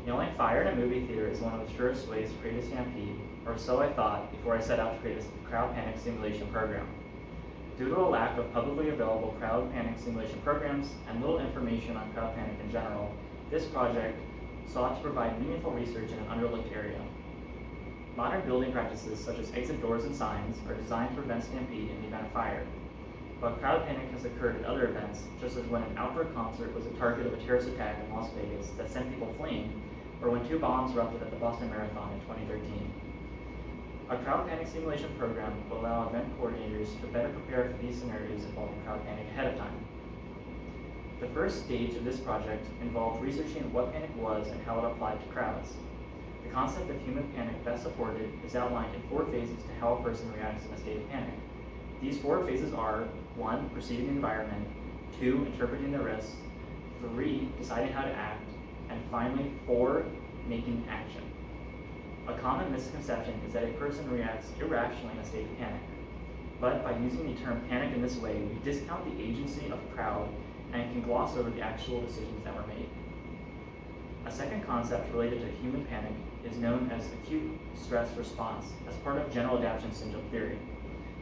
Yelling fire in a movie theater is one of the surest ways to create a stampede, or so I thought before I set out to create a crowd panic simulation program. Due to a lack of publicly available crowd panic simulation programs and little information on crowd panic in general, this project sought to provide meaningful research in an underlooked area. Modern building practices such as exit doors and signs are designed to prevent stampede in the event of fire. But crowd panic has occurred at other events, just as when an outdoor concert was a target of a terrorist attack in Las Vegas that sent people fleeing, or when 2 bombs erupted at the Boston Marathon in 2013. A crowd panic simulation program will allow event coordinators to better prepare for these scenarios involving crowd panic ahead of time. The first stage of this project involved researching what panic was and how it applied to crowds. The concept of human panic best supported is outlined in 4 phases to how a person reacts in a state of panic. These 4 phases are 1. Perceiving the environment, 2. Interpreting the risks, 3. Deciding how to act, and finally 4. Making action. A common misconception is that a person reacts irrationally in a state of panic. But by using the term panic in this way, we discount the agency of the crowd and can gloss over the actual decisions that were made. A second concept related to human panic is known as acute stress response as part of general adaptation syndrome theory.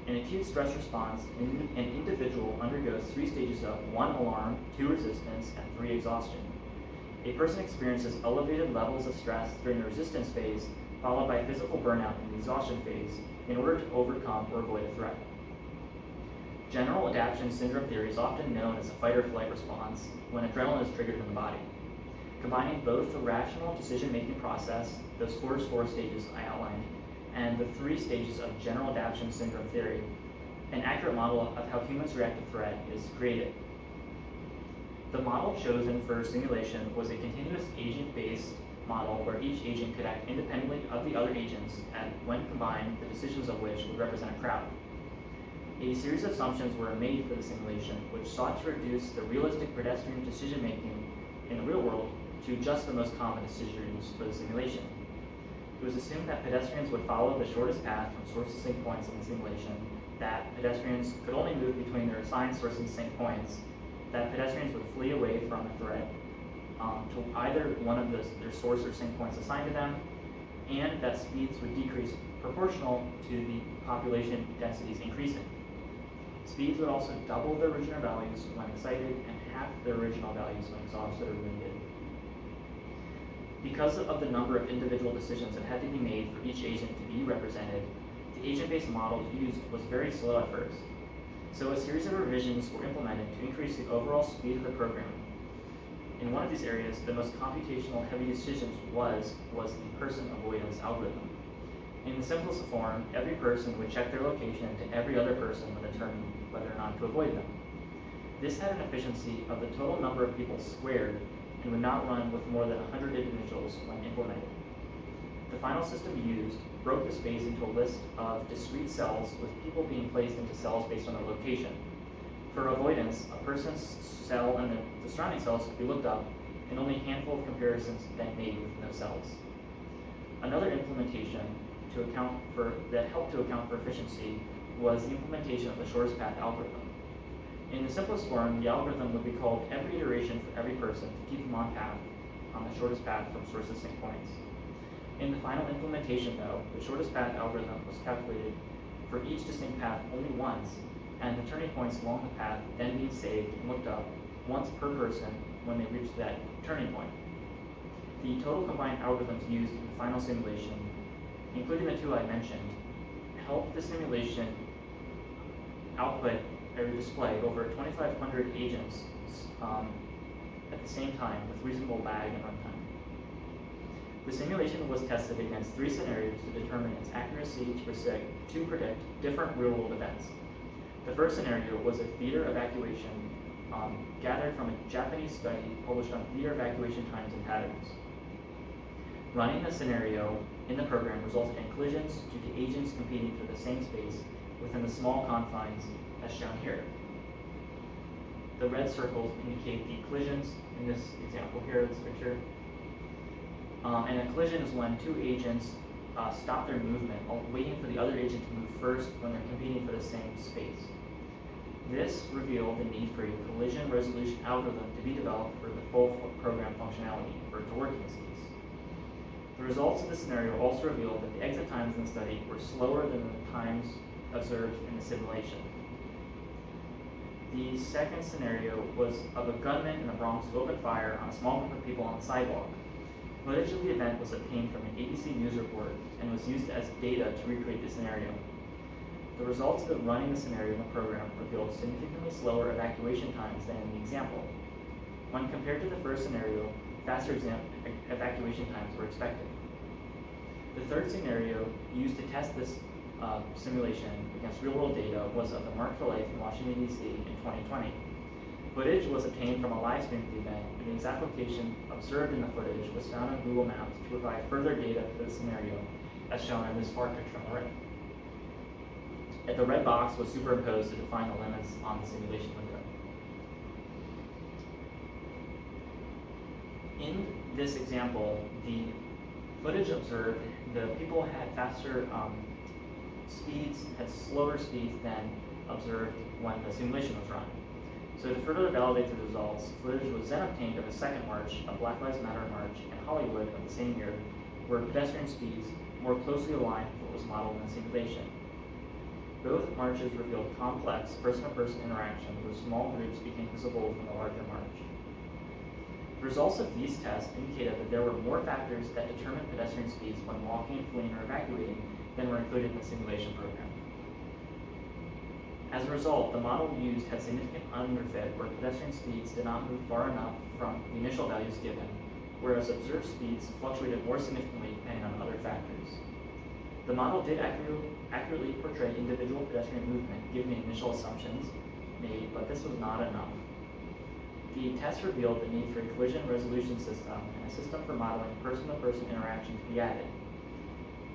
In acute stress response, an individual undergoes 3 stages of 1. Alarm, 2. Resistance, and 3. Exhaustion. A person experiences elevated levels of stress during the resistance phase, followed by physical burnout in the exhaustion phase, in order to overcome or avoid a threat. General adaptation syndrome theory is often known as a fight or flight response when adrenaline is triggered in the body. Combining both the rational decision-making process, those 4 stages I outlined, and the 3 stages of general adaptation syndrome theory, an accurate model of how humans react to threat is created. The model chosen for simulation was a continuous agent-based model where each agent could act independently of the other agents, and when combined, the decisions of which would represent a crowd. A series of assumptions were made for the simulation, which sought to reduce the realistic pedestrian decision-making in the real world to just the most common decisions for the simulation. It was assumed that pedestrians would follow the shortest path from source to sync points in the simulation, that pedestrians could only move between their assigned source and sync points, that pedestrians would flee away from a threat to either one of their source or sync points assigned to them, and that speeds would decrease proportional to the population densities increasing. Speeds would also double their original values when excited and half their original values when exhausted or wounded. Because of the number of individual decisions that had to be made for each agent to be represented, the agent-based model used was very slow at first. So a series of revisions were implemented to increase the overall speed of the program. In one of these areas, the most computational heavy decisions was the Person-Avoidance Algorithm. In the simplest form, every person would check their location to every other person when determining whether or not to avoid them. This had an efficiency of the total number of people squared and would not run with more than 100 individuals when implemented. The final system used broke the space into a list of discrete cells with people being placed into cells based on their location. For avoidance, a person's cell and the surrounding cells could be looked up, and only a handful of comparisons then made within those cells. Another implementation that helped to account for efficiency was the implementation of the shortest path algorithm. In the simplest form, the algorithm would be called every iteration for every person to keep them on the shortest path from source to sync points. In the final implementation, though, the shortest path algorithm was calculated for each distinct path only once, and the turning points along the path then being saved and looked up once per person when they reached that turning point. The total combined algorithms used in the final simulation, including the 2 I mentioned, helped the simulation output or display over 2,500 agents at the same time with reasonable lag and runtime. The simulation was tested against 3 scenarios to determine its accuracy to predict different real-world events. The first scenario was a theater evacuation gathered from a Japanese study published on theater evacuation times and patterns. Running the scenario in the program resulted in collisions due to agents competing for the same space within the small confines as shown here. The red circles indicate the collisions in this example here, this picture. And a collision is when 2 agents stop their movement while waiting for the other agent to move first when they're competing for the same space. This revealed the need for a collision resolution algorithm to be developed for the full program functionality for it to work in this case. The results of the scenario also revealed that the exit times in the study were slower than the times observed in the simulation. The second scenario was of a gunman in the Bronx who opened fire on a small group of people on the sidewalk. Footage of the event was obtained from an ABC News report and was used as data to recreate the scenario. The results of running the scenario in the program revealed significantly slower evacuation times than in the example. When compared to the first scenario, faster evacuation times were expected. The third scenario used to test this simulation against real-world data was of the March for Life in Washington, D.C. in 2020. Footage was obtained from a live stream of the event, and the exact location observed in the footage was found on Google Maps to provide further data for the scenario, as shown in this far picture on the right. And the red box was superimposed to define the limits on the simulation window. In this example, the footage observed, the people had faster speeds, had slower speeds than observed when the simulation was run. So to further validate the results, footage was then obtained of a second march, a Black Lives Matter march in Hollywood of the same year, where pedestrian speeds more closely aligned with what was modeled in the simulation. Both marches revealed complex person-to-person interaction where small groups became visible from the larger march. The results of these tests indicated that there were more factors that determined pedestrian speeds when walking, fleeing, or evacuating than were included in the simulation program. As a result, the model used had significant underfit where pedestrian speeds did not move far enough from the initial values given, whereas observed speeds fluctuated more significantly depending on other factors. The model did accurately portray individual pedestrian movement given the initial assumptions made, but this was not enough. The test revealed the need for a collision resolution system and a system for modeling person-to-person interaction to be added.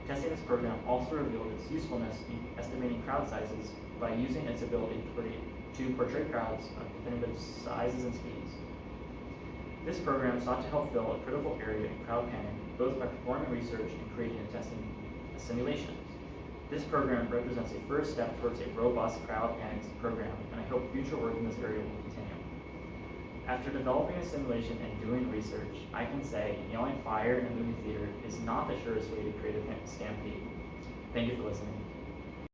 Testing this program also revealed its usefulness in estimating crowd sizes by using its ability to portray crowds of definitive sizes and speeds. This program sought to help fill a critical area in crowd panic, both by performing research and creating and testing a simulation. This program represents a first step towards a robust crowd panic program, and I hope future work in this area will continue. After developing a simulation and doing research, I can say yelling fire in a movie theater is not the surest way to create a stampede. Thank you for listening.